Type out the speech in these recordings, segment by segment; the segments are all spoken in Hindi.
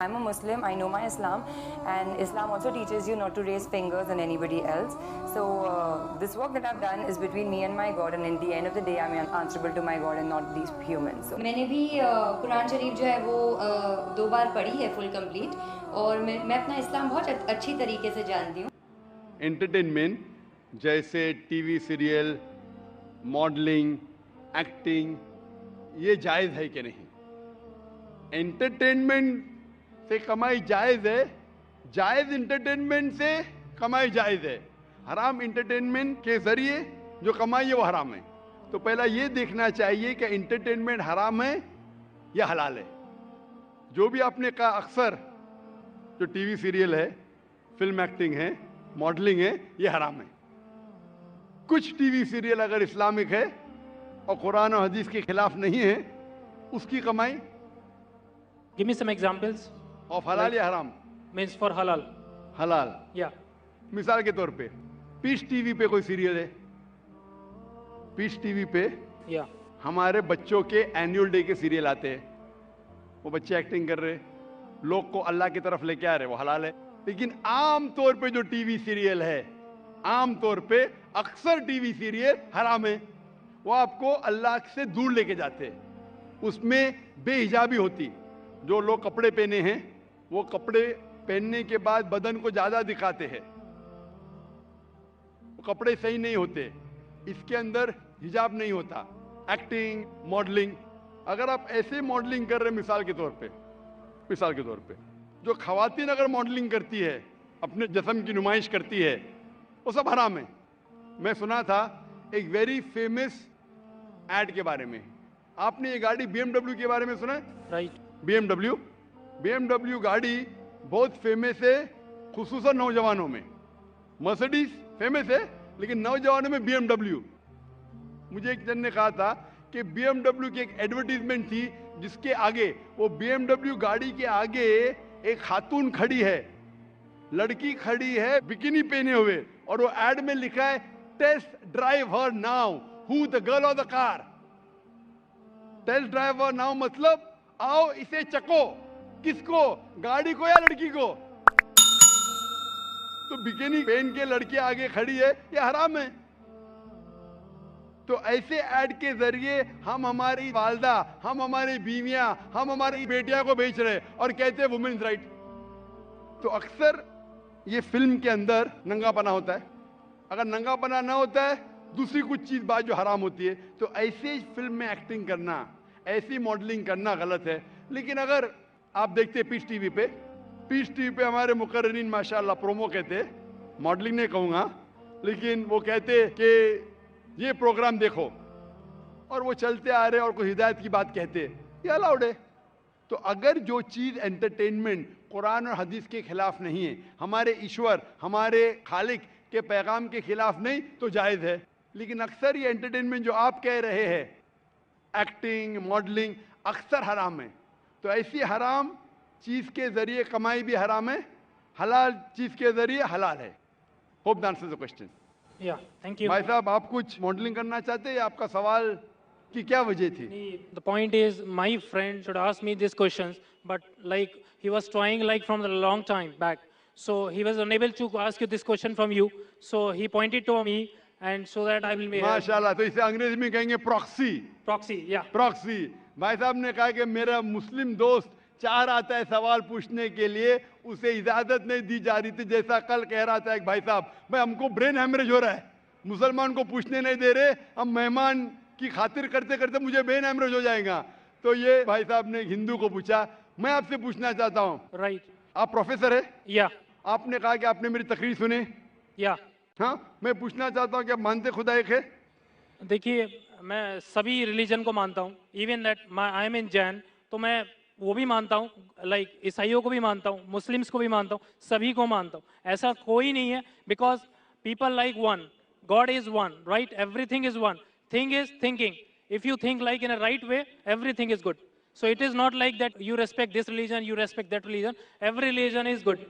I'm a Muslim, I know my Islam, and Islam also teaches you not to raise fingers on anybody else. So this work that I've done is between me and my God, and in the end of the day I'm answerable to my God and not these humans. So, मैंने भी कुरान शरीफ जो है वो 2 बार पढ़ी है फुल कंप्लीट, और मैं अपना इस्लाम बहुत अच्छी तरीके से जानती हूँ। एंटरटेनमेंट जैसे टीवी सीरियल, मॉडलिंग, एक्टिंग, ये जायज़ है कि नहीं? एंटरटेनमेंट से कमाई जायज़ है, जायज़ एंटरटेनमेंट से कमाई जायज़ है, हराम एंटरटेनमेंट के ज़रिए जो कमाई है वो हराम है। तो पहला ये देखना चाहिए कि एंटरटेनमेंट हराम है या हलाल है। जो भी आपने कहा अक्सर जो टीवी सीरियल है, फिल्म एक्टिंग है, मॉडलिंग है, ये हराम है। कुछ टीवी सीरियल अगर इस्लामिक है और कुरान और हदीस के खिलाफ नहीं है, उसकी कमाई Give me some examples. Of हलाल या हराम? Means for halal. हलाल। Yeah. मिसाल के तौर पे पीस टीवी पे कोई सीरियल है, पीस टीवी पे Yeah. हमारे बच्चों के एनुअल डे के सीरियल आते हैं, वो बच्चे एक्टिंग कर रहे, लोग को अल्लाह की तरफ लेके आ रहे, वो हलाल है। लेकिन आम तौर पे जो टीवी सीरियल है, आम तौर पे अक्सर टीवी सीरियल हराम है, वो आपको अल्लाह से दूर लेके जाते हैं। उसमें बेहिजाबी होती, जो लोग कपड़े पहने हैं वो कपड़े पहनने के बाद बदन को ज्यादा दिखाते हैं, वो कपड़े सही नहीं होते, इसके अंदर हिजाब नहीं होता। एक्टिंग, मॉडलिंग, अगर आप ऐसे मॉडलिंग कर रहे हैं, मिसाल के तौर पे जो खवातीन अगर मॉडलिंग करती है, अपने जिस्म की नुमाइश करती है, वो सब हराम है। मैं सुना था एक वेरी फेमस एड के बारे में, आपने ये गाड़ी BMW के बारे में सुना है? Right. BMW गाड़ी बहुत फेमस है, खुसूसन नौजवानों में। मर्सिडीज फेमस है, लेकिन नौजवानों में BMW। मुझे एक जन ने कहा था कि BMW की एक एडवर्टीजमेंट थी, जिसके आगे, वो BMW गाड़ी के आगे एक खातून खड़ी है, लड़की खड़ी है बिकिनी पहने हुए, और वो एड में लिखा है test drive her now, who the girl of the car. Test drive her now मतलब आओ इसे चको। किसको? गाड़ी को या लड़की को? तो बिकिनी पहन के लड़की आगे खड़ी है, ये हराम है। तो ऐसे ऐड के जरिए हम हमारी वालदा, हम हमारी बीवियां, हम हमारी बेटियां को बेच रहे और कहते हैं वुमेन्स राइट। तो अक्सर ये फिल्म के अंदर नंगापना होता है, अगर नंगापना ना होता है दूसरी कुछ चीज बात जो हराम होती है। तो ऐसे फिल्म में एक्टिंग करना, ऐसी मॉडलिंग करना गलत है। लेकिन अगर आप देखते हैं पीस टीवी पे हमारे मुकर्रिरीन माशाल्लाह प्रोमो कहते, मॉडलिंग नहीं कहूँगा, लेकिन वो कहते कि ये प्रोग्राम देखो, और वो चलते आ रहे और कोई हिदायत की बात कहते, ये अलाउड है। तो अगर जो चीज़ एंटरटेनमेंट कुरान और हदीस के खिलाफ नहीं है, हमारे ईश्वर, हमारे खालिक के पैगाम के खिलाफ नहीं, तो जायज़ है। लेकिन अक्सर ये एंटरटेनमेंट जो आप कह रहे हैं, एक्टिंग, मॉडलिंग, अक्सर हराम है। तो ऐसी हराम चीज के जरिए कमाई भी हराम है, हलाल चीज के जरिए हलाल है। Hope that answers the question. Yeah. Thank you. भाई साहब, आप कुछ मॉडलिंग करना चाहते हैं? आपका सवाल की क्या वजह थी? The point is, my friend should ask me these questions, but like he was trying like from a long time back, so he was unable to ask you this question from you. So he pointed to me, and so that I will be माशाल्लाह। तो इसे अंग्रेजी में कहेंगे प्रॉक्सी। proxy. Yeah. प्रॉक्सी। भाई साहब ने कहा कि मेरा मुस्लिम दोस्त चाह रहा था सवाल पूछने के लिए, उसे इजाजत नहीं दी जा रही थी। जैसा कल कह रहा था एक भाई साहब, भाई हमको ब्रेन हैमरेज हो रहा है, मुसलमान को पूछने नहीं दे रहे, हम मेहमान की खातिर करते करते मुझे ब्रेन हैमरेज हो जाएगा। तो ये भाई साहब ने हिंदू को पूछा। मैं आपसे पूछना चाहता हूँ, Right. आप प्रोफेसर है? Yeah. आपने कहा कि आपने मेरी तकरीर सुनी। Yeah. हाँ, मैं पूछना चाहता हूँ कि आप मानते खुदा एक है? देखिए, मैं सभी रिलीजन को मानता हूँ, इवन दैट आई एम इन जैन, तो मैं वो भी मानता हूँ, लाइक ईसाइयों को भी मानता हूँ, मुस्लिम्स को भी मानता हूँ, सभी को मानता हूँ। ऐसा कोई नहीं है, because people like one, God is one, right? Everything is one, thing is thinking. If you think like in a right way, everything is good. So it is not like that you respect this religion, you respect that religion, every religion is good.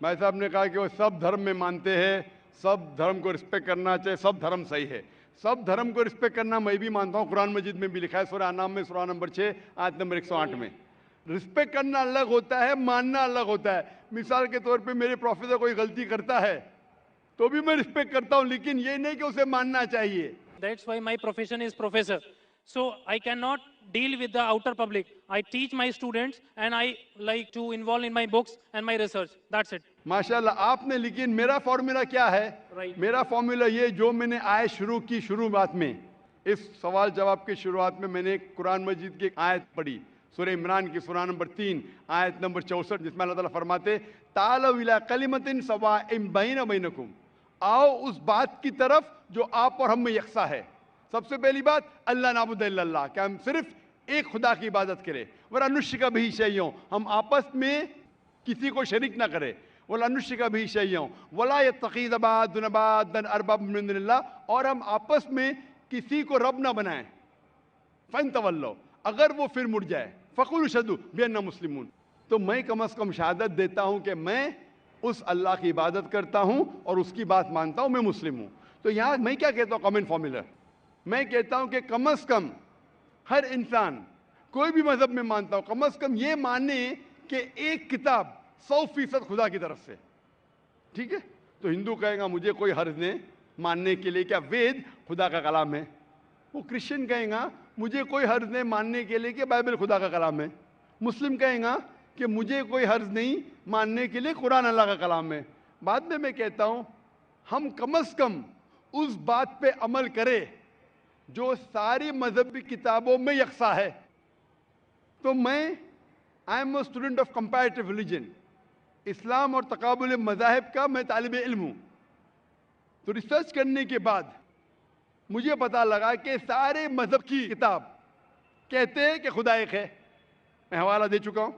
भाई साहब ने कहा कि वो सब धर्म में मानते हैं, सब धर्म को रिस्पेक्ट करना चाहिए, सब धर्म सही है। सब धर्म को रिस्पेक्ट करना मैं भी मानता हूँ, कुरान मजीद में भी लिखा है, सूरह अनाम में सूरह नंबर 6 आयत नंबर 108 में। रिस्पेक्ट करना अलग होता है, मानना अलग होता है। मिसाल के तौर पे मेरे प्रोफेसर कोई गलती करता है तो भी मैं रिस्पेक्ट करता हूं, लेकिन ये नहीं कि उसे मानना चाहिए। That's why my profession is professor. So I cannot deal with the outer public. I teach my students and I like to involve in my books and my research. That's it. माशाल्लाह आपने, लेकिन मेरा फॉर्मूला क्या है? Right. मेरा फॉर्मूला ये जो मैंने आयत शुरू की, शुरुआत में इस सवाल जवाब के शुरुआत में मैंने कुरान मजीद की एक आयत पढ़ी, सूरह इमरान की सूरा नंबर 3 आयत नंबर 64, जिसमें अल्लाह ताला फरमाते तालौ इला कलिमतिन सवाइम बैना बैनकुम, आओ उस बात की तरफ जो आप और हम में यकसा है। सबसे पहली बात अल्लाह नाबुद इल्लल्लाह, कि हम सिर्फ एक खुदा की इबादत करें। वला नुश्रिका बिही शैय्यन, हम आपस में किसी को शरीक ना करें। वला नुश्रिका बिही शैय्यन वला यत्तखिज़ बादुना बादन अरबाब मिन दुनिल्लाह, और हम आपस में किसी को रब ना बनाएं। फन तवल्लो, अगर वो फिर मुड़ जाए, फ़कुलू शहदू बिअन्ना मुस्लिमून, तो मैं कम अज़ कम शहादत देता हूं कि मैं उस अल्लाह की इबादत करता हूं और उसकी बात मानता हूं, मैं मुस्लिम हूं। तो यहाँ मैं क्या कहता हूँ, कॉमन फॉर्मूला मैं कहता हूं कि कम अज़ कम हर इंसान, कोई भी मजहब में मानता हूं, कम अज़ कम ये माने कि एक किताब 100% खुदा की तरफ से, ठीक है? तो हिंदू कहेगा मुझे कोई हर्ज नहीं मानने के लिए क्या वेद खुदा का कलाम है। वो क्रिश्चियन कहेगा मुझे कोई हर्ज नहीं मानने के लिए कि बाइबल खुदा का कलाम है। मुस्लिम कहेगा कि मुझे कोई हर्ज नहीं मानने के लिए कुरान अल्लाह का कलाम है। बाद में मैं कहता हूं हम कम अज़ कम उस बात पे अमल करें जो सारी मजहबी किताबों में यकसा है। तो मैं I am a student of comparative religion, इस्लाम और तकाबुल मज़ाहिब का मैं तालिब इल्म हूँ। तो रिसर्च करने के बाद मुझे पता लगा कि सारे मजहब की किताब कहते हैं कि खुदा एक है। मैं हवाला दे चुका हूँ,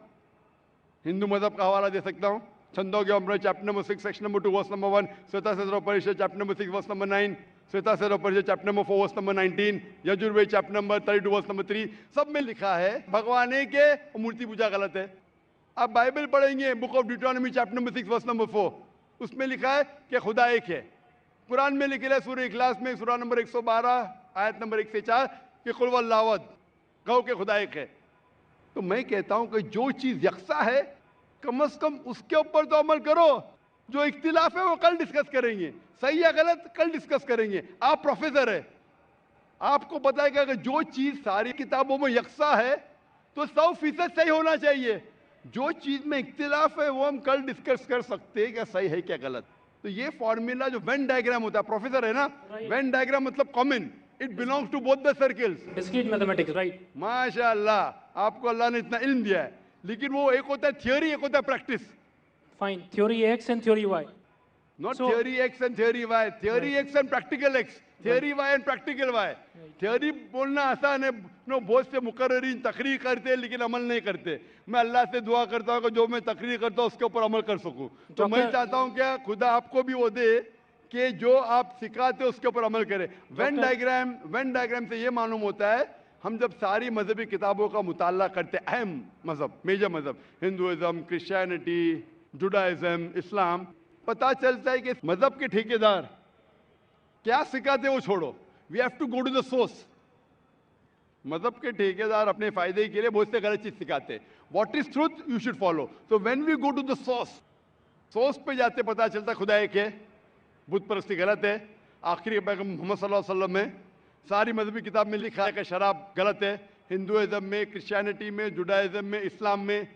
हिंदू मजहब का हवाला दे सकता हूँ, छंदोग्य अमृत chapter number 6 section number 2 verse number 1, श्वेता परिषद चैप्टर नंबर 6 वर्स नंबर 9, श्वेता परिषद chapter number 4 verse number 19, Yajurveda chapter number 32 verse number 3, सब में लिखा है भगवान एक है और मूर्ति पूजा गलत है। आप बाइबल पढ़ेंगे, book of Deuteronomy chapter number 6 verse number 4, उसमें लिखा है कि खुदा एक है। कुरान में लिखा है सूरह इखलास में सूरा नंबर 112 आयत नंबर 1 से 4 कि कुल वल्लाहु अहद, कहो कि खुदा एक है। तो मैं कहता हूं कि जो चीज यकसा है कम से कम उसके ऊपर तो अमल करो। जो इख्तिलाफ है वो कल डिस्कस करेंगे, सही या गलत कल डिस्कस करेंगे। आप प्रोफेसर है, आपको पता है कि अगर जो चीज सारी किताबों में यकसा है तो 100% सही होना चाहिए। जो चीज में इख्तिलाफ है वो हम कल डिस्कस कर सकते हैं क्या सही है क्या गलत। तो ये फॉर्मूला जो वेन डायग्राम होता है, प्रोफेसर है ना, वेन डायग्राम मतलब common, it belongs to both the circles. Discrete mathematics, right? माशाअल्लाह, आपको अल्लाह ने इतना इल्म दिया है। लेकिन वो एक होता है थियोरी, एक होता है practice. Fine. Theory X and theory Y. Not So- theory X and theory Y, theory X and practical X, theory Y and practical Y। theory बोलना आसान है, नो बहुत से मुकर्रिरीन तकरीर करते हैं लेकिन अमल नहीं करते। मैं अल्लाह से दुआ करता हूँ कि जो मैं तकरीर करता हूँ उसके ऊपर अमल कर सकूँ। तो मैं चाहता हूँ क्या खुदा आपको भी वो दे कि जो आप सिखाते हो उसके ऊपर अमल करें। वेन डायग्राम से ये मालूम होता है हम जब सारी मजहबी किताबों का मुताला करते, अहम मजहब, मेजर मजहब, हिंदुइज्म, क्रिश्चियनिटी, जुडाइज्म, इस्लाम, पता चलता है कि मजहब के ठेकेदार क्या सिखाते वो छोड़ो, we have to go to the source. मजहब के ठेकेदार अपने फायदे के लिए बहुत से गलत चीज सिखाते हैं। What is truth you should follow. तो when we go to the source पे जाते पता चलता खुदा एक है, बुत परस्ती गलत है। आखिरी पैगंबर मोहम्मद सल्लल्लाहु अलैहि वसल्लम में सारी मजहबी किताब में लिखा है कि शराब गलत है। हिंदुइज्म में, क्रिश्चियनिटी में, जुडाइज्म में, इस्लाम में,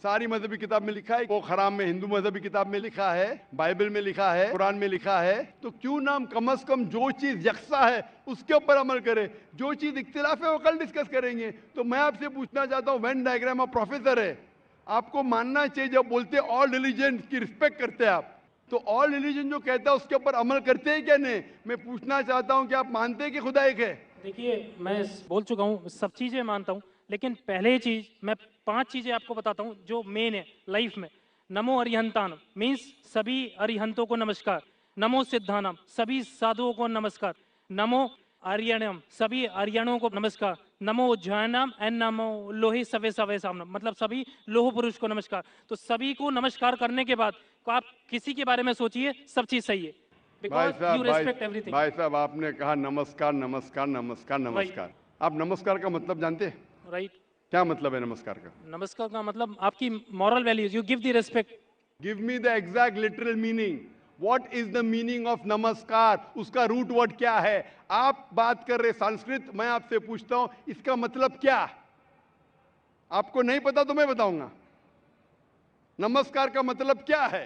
सारी मजहबी किताब में लिखा है वो हराम में। हिंदू मजहबी किताब में लिखा है, बाइबल में लिखा है, कुरान में लिखा है। तो क्यों ना हम कम से कम जो चीज यकसा है उसके ऊपर अमल करें, जो चीज इख्तिलाफ है वो कल डिस्कस करेंगे। तो मैं आपसे पूछना चाहता हूँ, वेन डायग्राम आप प्रोफेसर है, आपको मानना चाहिए जब बोलते हैं ऑल रिलीजन की रिस्पेक्ट करते हैं आप, तो ऑल रिलीजन जो कहता है उसके ऊपर अमल करते हैं क्या नहीं। मैं पूछना चाहता हूँ कि आप मानते हैं कि खुदा एक है। देखिए मैं बोल चुका हूँ, सब चीज़ें मानता हूँ, लेकिन पहले चीज़ मैं 5 चीज़ें आपको बताता हूँ जो मेन है लाइफ में। नमो अरिहंतान मीन्स सभी अरिहंतों को नमस्कार। नमो सिद्धानम सभी साधुओं को नमस्कार। नमो आर्यणम सभी आर्यणों को नमस्कार। नमो उज्जैनम एंड नमो लोहे सवे सवे सामनम मतलब सभी लोह पुरुष को नमस्कार। तो सभी को नमस्कार करने के बाद को आप किसी के बारे में सोचिए, सब चीज़ सही है। Because you respect everything. भाई साहब आपने कहा नमस्कार नमस्कार नमस्कार नमस्कार। आप नमस्कार का मतलब जानते हैं? राइट। क्या मतलब है नमस्कार का? नमस्कार का मतलब आपकी moral values, you give the respect. Give me the exact literal meaning. What is the meaning of नमस्कार? उसका रूट वर्ड क्या है? आप बात कर रहे संस्कृत, मैं आपसे पूछता हूं इसका मतलब क्या? आपको नहीं पता तो मैं बताऊंगा। नमस्कार का मतलब क्या है?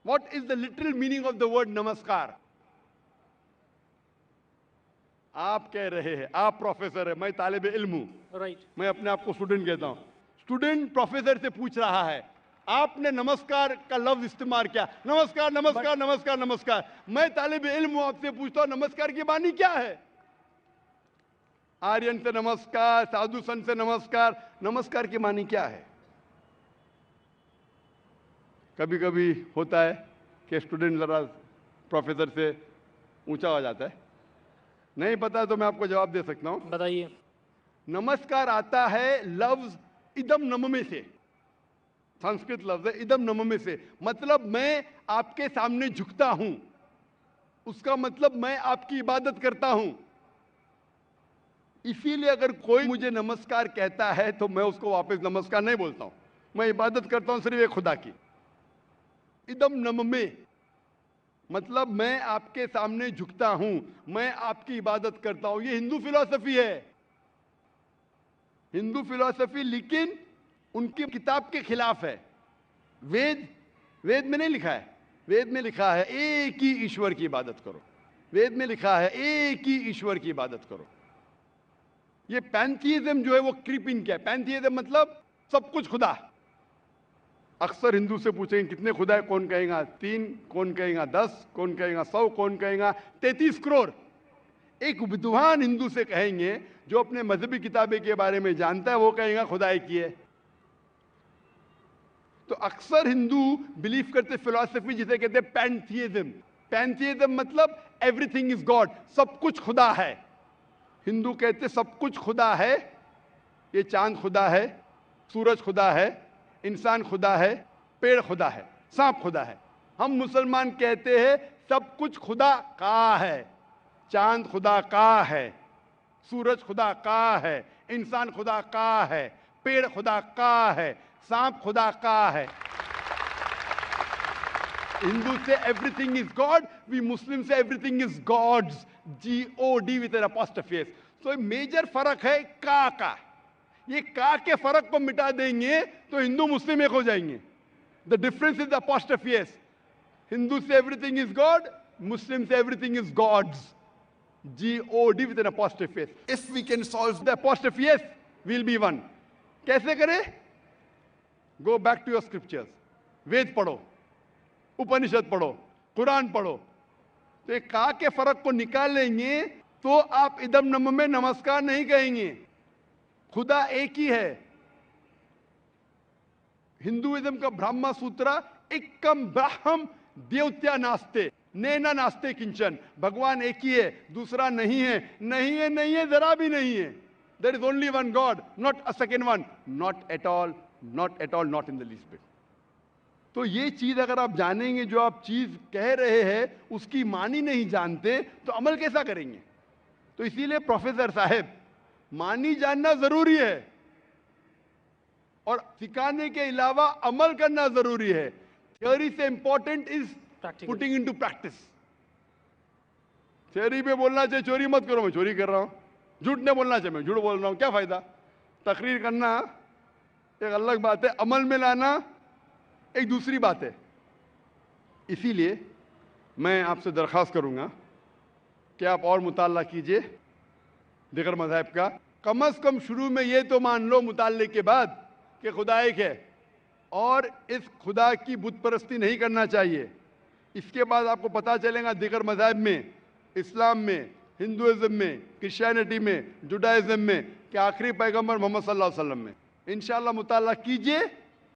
What is the literal meaning of the word नमस्कार? आप कह रहे हैं, आप प्रोफेसर है, मैं तालिब इल्म हूं। राइट। मैं अपने आप को स्टूडेंट कहता हूं। स्टूडेंट प्रोफेसर से पूछ रहा है, आपने नमस्कार का लफ्ज इस्तेमाल किया, नमस्कार नमस्कार नमस्कार नमस्कार। मैं तालिब इल्म हूं, आपसे पूछता हूं नमस्कार की मानी क्या है? आर्यन से नमस्कार, साधु संत से नमस्कार, नमस्कार की मानी क्या है? कभी कभी होता है कि स्टूडेंट जरा प्रोफेसर से ऊंचा हो जाता है, नहीं पता तो मैं आपको जवाब दे सकता हूं। बताइए। नमस्कार आता है लफ्ज इदम नममे से, संस्कृत लफ्ज है इदम नममे से, मतलब मैं आपके सामने झुकता हूं, उसका मतलब मैं आपकी इबादत करता हूं। इसीलिए अगर कोई मुझे नमस्कार कहता है तो मैं उसको वापस नमस्कार नहीं बोलता हूं, मैं इबादत करता हूं सिर्फ एक खुदा की। इदम नममे मतलब मैं आपके सामने झुकता हूं, मैं आपकी इबादत करता हूं। ये हिंदू फिलॉसफी है, हिंदू फिलॉसफी, लेकिन उनकी किताब के खिलाफ है। वेद में नहीं लिखा है, वेद में लिखा है एक ही ईश्वर की इबादत करो। वेद में लिखा है एक ही ईश्वर की इबादत करो। ये पैंथीइज्म जो है वो क्रीप इन किया है। पैंथीइज्म मतलब सब कुछ खुदा। अक्सर हिंदू से पूछेंगे कितने खुदा है, कौन कहेगा 3, कौन कहेगा 10, कौन कहेगा 100, कौन कहेगा 33 करोड़। एक विद्वान हिंदू से कहेंगे जो अपने मजहबी किताबें के बारे में जानता है, वो कहेगा खुदा एक ही है। तो अक्सर हिंदू बिलीव करते फिलॉसफी जिसे कहते हैं पैंथीइज्म। पैंथीइज्म मतलब एवरीथिंग इज गॉड, सब कुछ खुदा है। हिंदू कहते सब कुछ खुदा है, ये चांद खुदा है, सूरज खुदा है, इंसान खुदा है, पेड़ खुदा है, सांप खुदा है। हम मुसलमान कहते हैं सब कुछ खुदा का है, चांद खुदा का है, सूरज खुदा का है, इंसान खुदा का है, पेड़ खुदा का है, सांप खुदा का है। हिंदू से everything is God, we Muslim से everything is God's, G-O-D with an apostrophe S. तो मेजर फर्क है का। ये का के फर्क को मिटा देंगे तो हिंदू मुस्लिम एक हो जाएंगे। The difference is apostrophe S. Hindu से एवरीथिंग इज गॉड, मुस्लिम से everything is God's, G-O-D with an apostrophe S. If we can solve the apostrophe S, we'll be one. कैसे करें? Go back to your scriptures. वेद पढ़ो, उपनिषद पढ़ो, कुरान पढ़ो, तो एक का के फर्क को निकालेंगे तो आप इदम नम में नमस्कार नहीं कहेंगे। खुदा एक ही है। हिंदुइज्म का ब्रह्मा सूत्र एकम ब्रह्म देवत्या नास्ते नैना नास्ते किंचन, भगवान एक ही है, दूसरा नहीं है, नहीं है, नहीं है, जरा भी नहीं है। There is only one God, not a second one, not at all, not at all, not in the least bit. तो ये चीज अगर आप जानेंगे, जो आप चीज कह रहे हैं उसकी मानी नहीं जानते तो अमल कैसा करेंगे? तो इसीलिए प्रोफेसर साहब, मानी जानना जरूरी है और सिखाने के अलावा अमल करना जरूरी है। थ्योरी से important is putting into practice. Theory पे बोलना चाहिए चोरी मत करो, मैं चोरी कर रहा हूं, झूठ नहीं बोलना चाहिए, मैं झूठ बोल रहा हूं, क्या फायदा? तकरीर करना एक अलग बात है, अमल में लाना एक दूसरी बात है। इसीलिए मैं आपसे दरख्वास्त करूंगा कि आप और मुताला कीजिए दिगर मज़हब का। कम से कम शुरू में ये तो मान लो मुताले के बाद कि खुदा एक है और इस खुदा की बुत परस्ती नहीं करना चाहिए। इसके बाद आपको पता चलेगा दिगर मज़हब में, इस्लाम में, हिंदुइज्म में, क्रिश्चियनिटी में, जुडाइज्म में कि आखिरी पैगंबर मोहम्मद सल्लल्लाहु अलैहि वसल्लम में। इंशाअल्लाह मुताला कीजिए